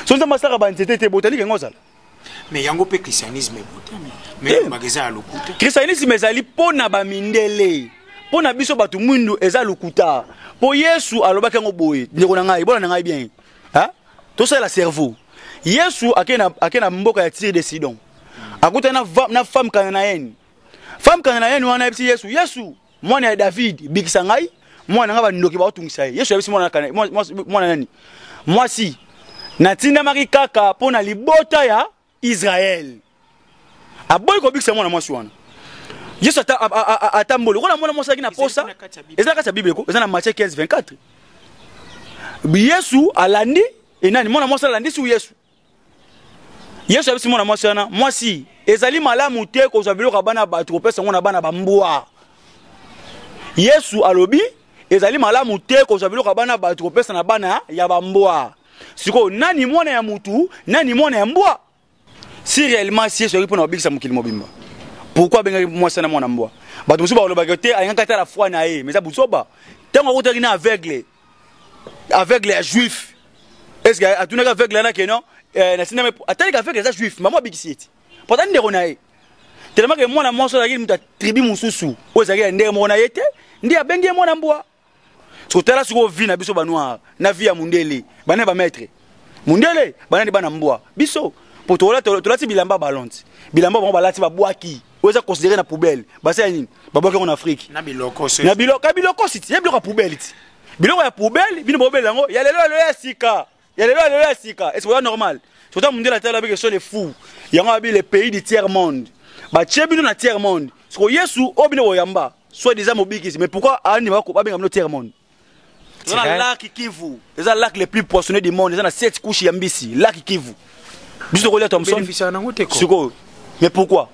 Si on a un master à Banyamade, botanique ngozala. Mais yango pe christianisme botami. Mais magasin à l'okuta. Christianisme ezali pona ba mindele. po na biso batu mwindu eza lukuta po Yesu alobaki ngo boye ndeko na ngai bona na ngai bien hein to ça la cerveau Yesu akena mboka ya Tyr de Sidon akuta na femme Cananéenne wana yebisi Yesu mwana ya David bikisa ngai mwana nga bandoki ba otungisa ye Yesu yebisi mwana nani mwasi natinda maki kaka po na libota ya Israël aboy ko bikisa mwana mwasi wana Yesu atambolo kona mwana mwasi akina posa eza kati ya Bible ko eza na Matthieu 15:24 Yesu alandi enani mwana mwasi alandi su Yesu yebisi mwana mwasi wana mwasi ezali malamu te ko zabiloko bana batu ko pesa ngona bana bambwa Yesu alobi ezali malamu te ko zabiloko bana batu ko pesa na bana ya bambwa siko nani mwana ya mutu nani mwana ya mbwa si réellement si Yesu yaki pona obikisa mukili mobimba pourquoi benga mwasi na mwana mbwa batu musuba olobaka te ayanga kata la foi na ye mais ça busoba tango ko na aveugle ya juif est-ce que atunaka aveugle na keno na sinema atali ka aveugle za juif maman bikisi eti pourtant ndeko na ye tellement que mwana mwasi la muta tribu mususu ozaki ndeko mona yete ndi abengi mwana mbwa so tala siko vi na biso banoir na vi ya mundele bana ba maître mundele bana ni bana mbwa biso pour tolati bilamba balonti bilamba bon balati ba bwaki oza considérer na poubelle basa nini babwaki en Afrique na biloko siti ya biloko poubelle ti biloko ya poubelle bino bobele yango ya lelo ya sika est-ce que c'est normal surtout mundele tala avec sur les fous yango abi les pays du tiers monde ba tchebino na tiers monde parce que Yesu obino boyamba soit des mobikisi mais pourquoi ani ba ko ba benga no tiers monde c'est un lac Kivu c'est un lac le plus poissonneux du monde c'est na 7 couches ya mbisi lac Kivu biso ko Thompson mais pourquoi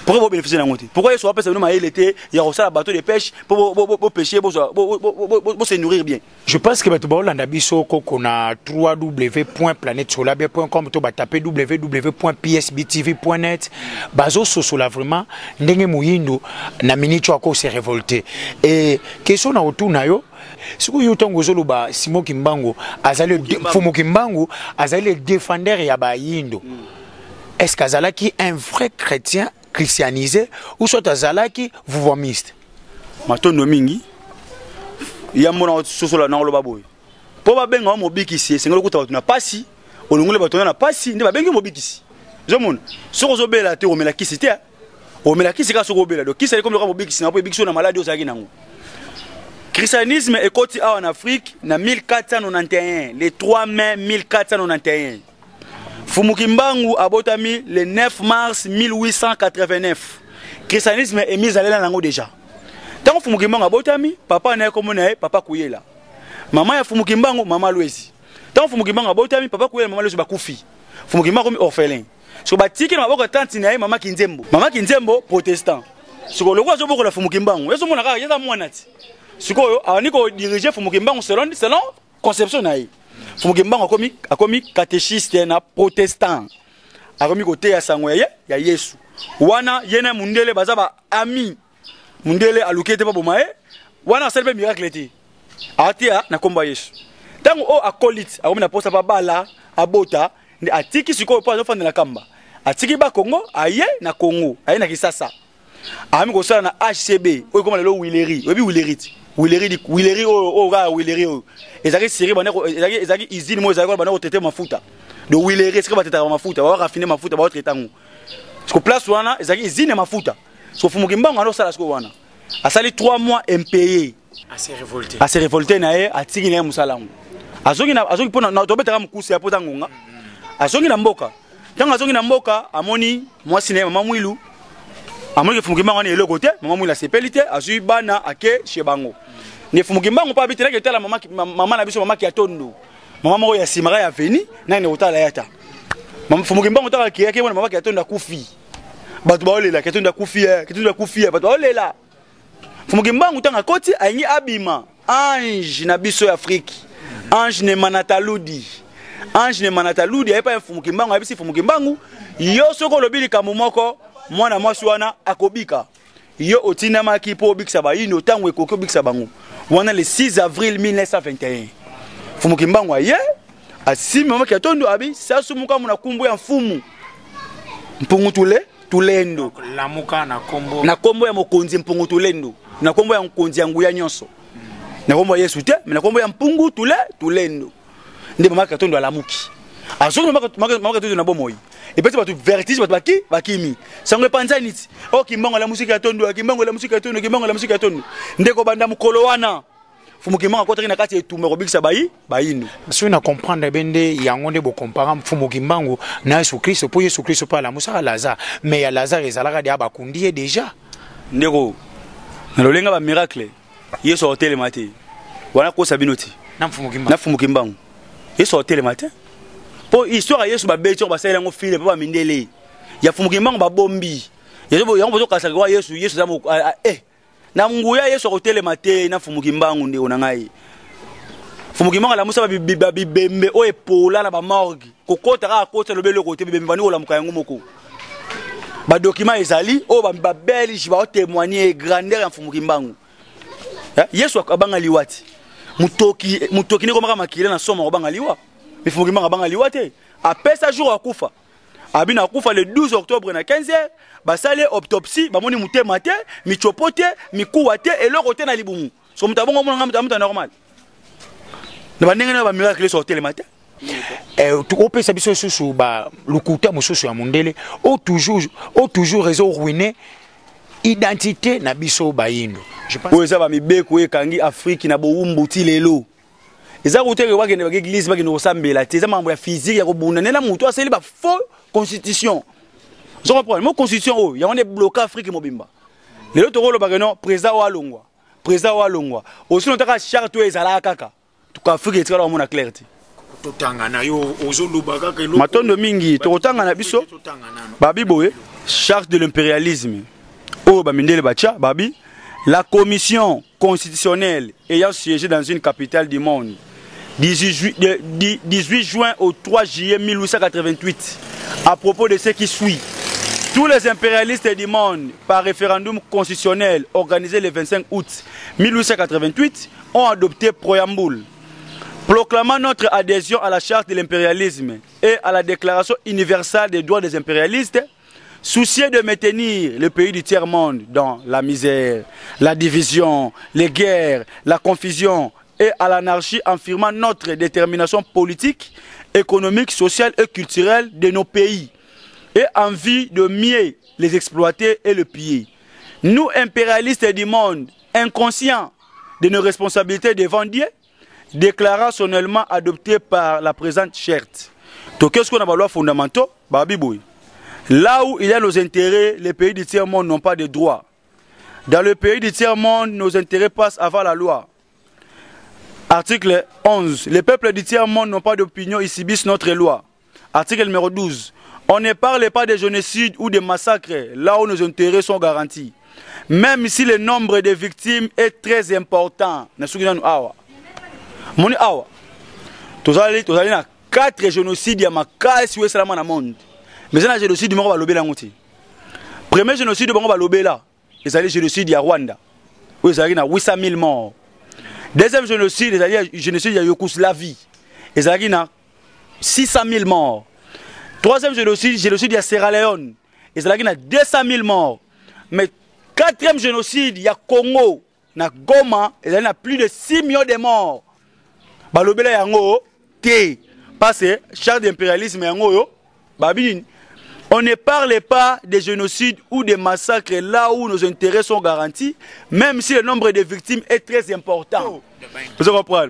vous bénéficiez d'un côté pourquoi Yesu appelle ça nous il était il y a aussi la bateau de pêche pour pêcher pour se nourrir bien je pense que bato ba Hollanda biso ko na www.planetsolabia.com to ba taper www.psbtv.net bazo sosola vraiment ndenge muyindo na minicho ako se révolter et question na otuna yo siku yotango zoluba Simon Kimbangu azali Fumu Kimbangu azali défendeur ya bayindo est-ce qu'azalaki un vrai chrétien christianisé ou soit azalaki vouvoimiste matondo mingi ya mona sosola na loba boy po ba benga mobikisi sengelo kuta na pasi olungule bato na pasi nde ba bengi mobikisi zomona soko zobela te omela kisi te omela kisi ka soko obela do kisi ali comme le mobikisi na po bikiso na maladie osaki nango christianisme ekoti en Afrique na 1491 le 3 mai 1491 Fumu Kimbangu abotami le 9 mars 1889. Christianisme est mis à l'élan déjà. Tant que Fumu Kimbangu abotami, papa na comme na papa Kuyela. Maman ya Fumu Kimbangu, maman Louisi. Tant que Fumu Kimbangu abotami, papa Kuyela, maman Louisi bakufi. Fumu Kimbangu comme orphelin. So batiki na maboko tante na maman Kinzembo. Maman Kinzembo protestant. So le roi zo boko la Fumu Kimbangu. Yeso mona ka yeza mwana ti. Sikoyo aniko diriger Fumu Kimbangu selon conception na ye. Fumu Kimbangu akomi catéchiste na protestant. Akomi côté ya sangwe ya Yesu. Wana yena mundele bazaba ami. Mundele alukete pa bomae. Wana asalpe miracle te. Atia na komba Yesu. Tango o akolite akomi na posa pa bala abota ndi atiki sikoyo pa zofanda na kamba. Atiki ba Congo aye na Congo, aye na Kisasa. Ami ko sala na HCB, o koma lelo Wileri, obi Wileri o ga Wileri o. Ezaki siri bana ezaki izini mo ezaki bana ko traiter mafuta. De Wileri sika ba traiter mafuta, ba raffiner mafuta ba traiter ngo. Parce que place wana ezaki izini mafuta. So Fumu Kimbangu alo sala siko wana. Asali 3 mois impayé. A se révolter na ye atiki na musala ngo. Azongi pona na tobeta ka mkusi apota ngonga. Azongi na mboka. Tanga azongi na mboka amoni mwasi na mama Mwilu. Amoni ke Fumu Kimbangu ni eloko te, mama Mwilu asepelite azui bana ake shebango. Ne Fumu Kimbangu pa bitela ke tala mama na biso mama ki atondo. Mama moko ya simara ya veni na ne otala yata. Mama Fumu Kimbangu taka ki yake mama ki atondo kufi. Batu ba olela ke atondo kufi batu ba olela. Fumu Kimbangu tanga koti aingi abima ange na biso ya Afrique. Ange ne Manataludi. Ange ne Manataludi ayepa Fumu Kimbangu ayebisi Fumu Kimbangu yo soko lobili kamumoko mwana mwasi wana akobika yo otina maki po bikisa ba yino tango ekoko bikisa bango wana le 6 avril 1921 Fumu Kimbangu aye asimi mama ki atondo abi sasu muka muna kumbu ya mfumu mpungu tulendo lamuka na kombo ya mokonzi mpungu tulendo na kombo ya nkonzi ya nguya nyonso na kombo Yesu te mais na kombo ya mpungu tulendo nde mama katondo alamuki azongo mama katondo na bomoi et peut-être tu vertige bakimi sango panza niti o kimbango la musique katondo kimbango la musique katondo kimbango la musique katondo ndeko banda mukolo wana Fumukimbango kotaki na kati etume robikisa bayindu so na comprendre bende yango nde bo comparer Fumukimbango na Yesu Kristo po Yesu Kristo pa la musa Lazare mais ya Lazare ezalaka dia bakundi déjà ndeko na lolenga ba miracle Yesu hôtel matin wana ko sabinoti na Fumukimbango Yesu hôtel matin po histoire Yesu ba becho ba sala ngo file pa mindele ya Fumukimbango ba bombi yango bozo kasa kwa Yesu zamu na nguya Yesu hôtel matin na Fumukimbango nde onangai Fumukimbango la musa ba bibembe o epola na ba morgue kokota ka kota lobelo kote bibembe bani ola mukayango moko ba document ezali o ba belge ba témoigner grandeur ya Fumukimbango Yesu abanga liwati mutoki ne komaka makile na soma obanga liwa Fumukimbango abanga liwate apesa jour akufa abina akufa le 12 octobre na 15h basale autopsie bamoni mutema te michopote mikuwa te eloko te na libumu so mutabongo mona muta normal na bandenge na ba miracle sortir le matin tu opesa biso susu ba lukuta mususu ya mundele o toujours réseau ruiné identité na biso bayindo je pense o eza ba mibeko ekangi Afrique na bowumbu ti lelo eza kuteke wakende ba église bakende osambela te eza mambo ya physique ya kobunda nela mutu aseli ba faux constitution je comprends mo constitution o ya on est bloqué Afrique mobimba lelo to kolo bakeno président wa longwa aussi notaka charte ezala kaka tuka Afrique etikala mona clarté totangana yo ozoluba kaka eloko matondo mingi tokotangana biso babi boye charte de l'impérialisme o bamindele bacha babi la commission constitutionnelle ayant siégé dans une capitale du monde 18 juin au 3 juillet 1888 à propos de ce qui suit. Tous les impérialistes du monde, par référendum constitutionnel organisé le 25 août 1888, ont adopté préambule, proclamant notre adhésion à la charte de l'impérialisme et à la déclaration universelle des droits des impérialistes, soucieux de maintenir le pays du tiers-monde dans la misère, la division, les guerres, la confusion et à l'anarchie, affirmant notre détermination politique, économique, sociale et culturelle de nos pays et envie de mieux les exploiter et le piller. Nous, impérialistes du monde, inconscients de nos responsabilités devant Dieu, déclarant solennellement adopté par la présente charte. Donc, qu'est-ce qu'on a valeur fondamentaux? Là où il y a nos intérêts, les pays du tiers-monde n'ont pas de droits. Dans le pays du tiers-monde, nos intérêts passent avant la loi. Article 11. Les peuples du tiers-monde n'ont pas d'opinion, ils subissent notre loi. Article numéro 12. On ne parle pas de génocide ou de massacres, là où nos intérêts sont garantis. Même si le nombre de victimes est très important. Moni awa. Tozali na 4 génocides ya makasi ou salama na monde. Mais c'est un génocide bango balobela ngoti. Premier génocide bango balobela, c'est le génocide ya Rwanda. Où il y a 800 000 morts. Deuxième génocide, c'est le génocide ya Yougoslavie. Il y a 600 000 morts. Troisième génocide ya Sierra Leone. Il y a 200 000 morts. Mais quatrième génocide ya Congo, na Goma, il y a plus de 6 millions de morts. Balobela yango te. Parce que charte d'impérialisme yango yo babine. On ne parle pas de génocide ou de massacres là où nos intérêts sont garantis, même si le nombre de victimes est très important. Vous comprenez?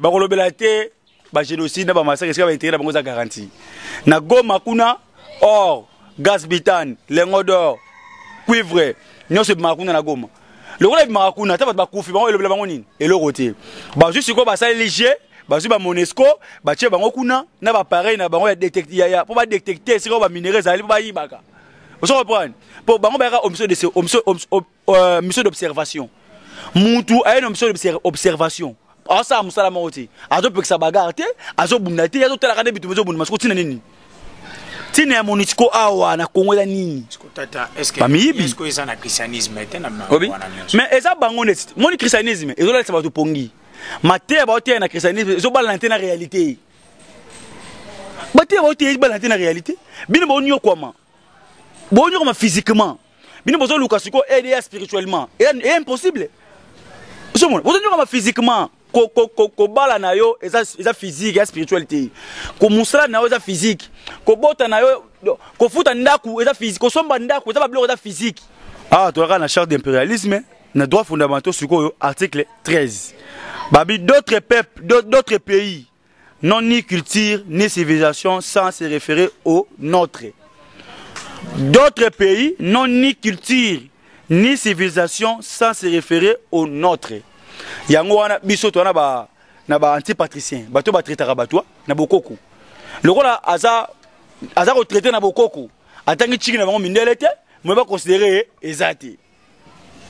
Le génocide et le massacre sont garantis. Na Goma kuna or, gaz butane, lingot d'or, cuivre, nous sommes makuna na Goma. Le rôle de makuna, tu vas te couper, et le blabangonin, et le roté. Juste quoi, ça léger. Bazu ba Monesco ba tie bango kuna na ba pareil na bango ya détecter ya pour ba détecter si ba minéraux ali ba yibaka. Vous comprenez? Pour bango ba ka mission d'observation. Muntu ayo mission d'observation. Asa musala moti. Azo peksa bagarte, azo bundati, azo tala kade bitu mezo bundu masiko tina nini? Tina ya Monisco awa na Congo la nini? Tata est-ce que eza na christianisme etena na wana nyonso. Mais eza bango net. Moni christianisme ezo la tsaba to pongi. Maté baoté na christianisme zo balante na réalité. Baté baoté balante na réalité. Bino bonyo kwama. Bonyo comme physiquement. Bino bozo lukasiko aider spirituellement. Et impossible. Vous physiquement, ko bala na yo, eza physique, eza spiritualité. Ko musala na yo, eza physique. Ko bota na yo, ko futa ndaku, eza physique. Ko somba ndaku, eza bablo, eza physique. Ah, tu as la charte d'impérialisme, na droit fondamentaux sur quoi, article 13. Babi, d'autres peuples, d'autres pays, n'ont ni culture, ni civilisation, sans se référer au nôtre. D'autres pays n'ont ni culture, ni civilisation, sans se référer au nôtre. Yango wana biso to na ba anti-patricien, bato ba traiter rabatwa na bokoko. Le rôle aza ko traiter na bokoko. Atangi chiki na bango mindelete, mo ba considérer ezati.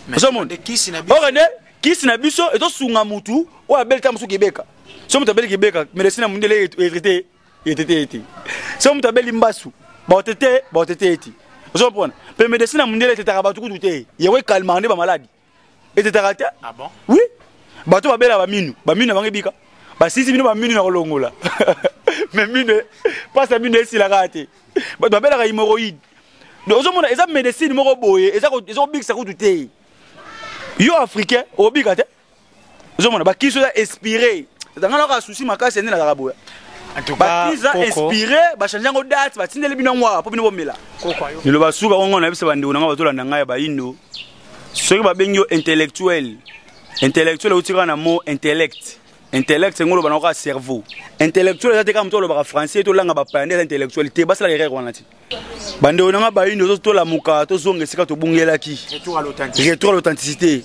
Mais so monde kisi na biso. Orene kisi na biso eto sunga mutu o abelta musu kibeka. So mutu abeli kibeka, medecine mundele traiter eti. So mutu abeli mbasu, ba tete eti. Vous comprenez? Mais médecine mondiale était à battre tout et il y a calmant ba maladie. Et était à ah bon? Oui. Bato ba bela ba minu ba bika. Ba sisi minu ba minu na kolongola. Mais minu pas ça minu si la raté. Bato ba bela ka hémorroïde. Donc vous comprenez, eza médecine moko boye, eza big ça ko tout et. Yo africain au bika te. Vous comprenez, ba kiso inspiré. Dans la souci makasi ni na raboya. En tout cas, ils ont inspiré, ils ont changé de date, ils ont changé de date, ils ont changé de date. Ils ont changé de date. Ce qui est intellectuel. Intellectuel, c'est un mot intellect. Intellect, c'est un cerveau. Intellectuel, c'est un français, c'est un intellectuel. C'est un retour à l'authenticité.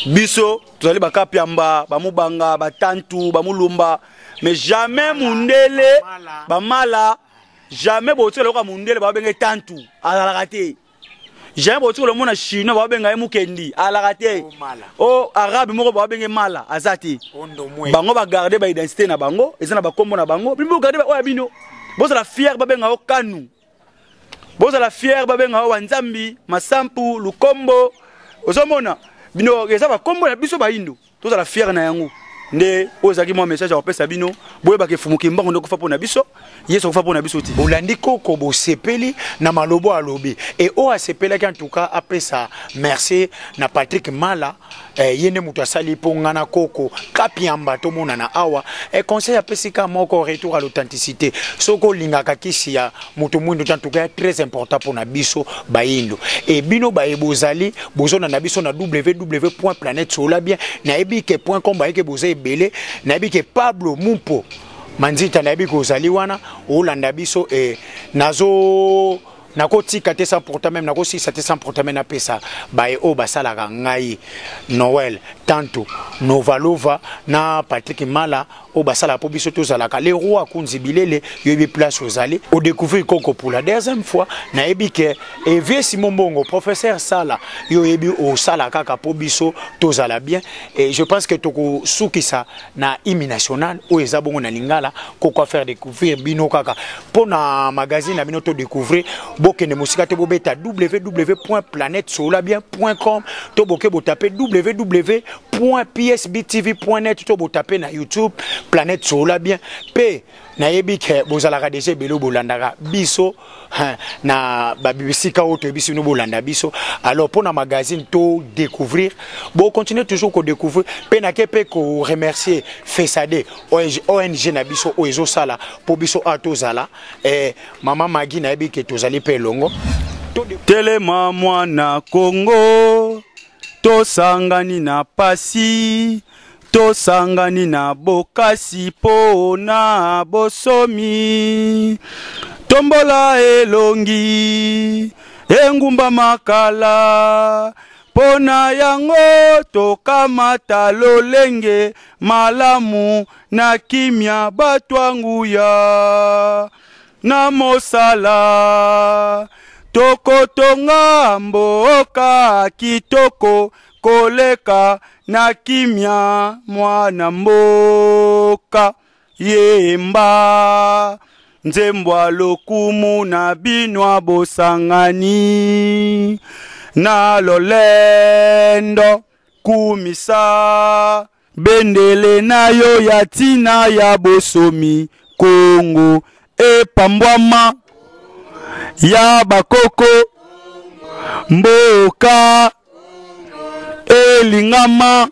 Biso, tu allez baka piamba, bamubanga, batantu, bamulumba, mais jamais mundele, bamala, jamais botu le roka mundele, babenge tantu, à la raté. Jamais botu le monde chinois, babenga mukendi, à la raté. Oh, arabe, moko babenge mala, azati. Bango ba garder ba identité na bango, et ça na ba kombo na bango, puis garder ba oyabino. Boza la fière babenga o kanu. Boza la fière babenga o wanzambi, masampu, lukombo, ozomona. Bino eza ba kombo na biso ba indo toza la fière na yango nde ozaki mo message opesa bino boye ba ke fumuki mbango ndoko fa pona biso yeso fa pona biso ti bolandi koko bo sepeli na malobo alobi et o a sepela ki en tout cas apesa merci na Patrick Mala yene mutu asali ponga na koko kapiamba to mona na awa et conseil apesika moko retour à l'authenticité soko lingaka kisi ya mutu mwindo en tout cas très important pour na biso ba indo et bino ba ebozali bozona na biso na www.planetsolabien na ebike.com ba eke boze belé nabi ke Pablo Mumpo manzita nabi ko zali wana olanda biso e nazo nakotika te 100% même nakosi sa te 100% même na pesa bae o basala ngai Noël tanto Novalova na Patrick Mala o basala po biso to zalaka les rois kunzi bilele yebi place ozali o découvrir koko pour la deuxième fois na ebi ke Evé Simon Mbongo professeur Sala yo yebi o sala kaka po biso to zala bien et je pense que toko sukisa na hymne national o ezabongo na lingala koko faire découvrir bino kaka pour na magazine na bino to découvrir bokene musika te bobeta www.planetsolabien.com to boke botaper www.psbtv.net to botaper na YouTube Planète Solabien pe na yebike bozalaka déjà belo bolandaka biso na babisika oto biso no bolanda biso alors pour na magazine to découvrir bon continuer toujours ko découvrir pe na kepe ko remercier Fesade ONG na biso o ezo sala po biso atozala mama Magi na yebike tozali pe longo telema mwana Kongo to sangani na pasi to sangani na bokasi po na bosomi tombola elongi engumba makala pona yango to kamata lolenge malamu na kimia batwangu ya na mosala tokotonga mboka kitoko koleka na kimia mwana mboka yemba nzembwa lokumu na binwa bosangani na lolendo kumisa bendele na yo ya tina ya bosomi Kongo epambwama ya bakoko mboka elingama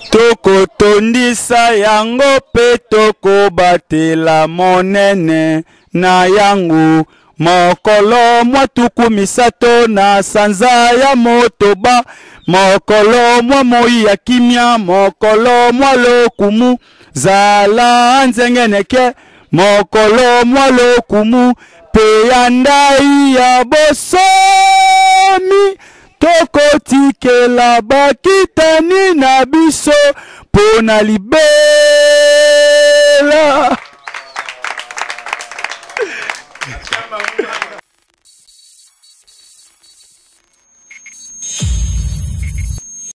tokotondisa yango pe tokobatela monene na yango mokolo mwa tuku misato na sanza ya motoba mokolo mwa moi ya kimia mokolo mwa lokumu zala nzengeneke mokolo mwa lokumu pe ya ndai ya bosomi tokotikela bakitani na biso pona libe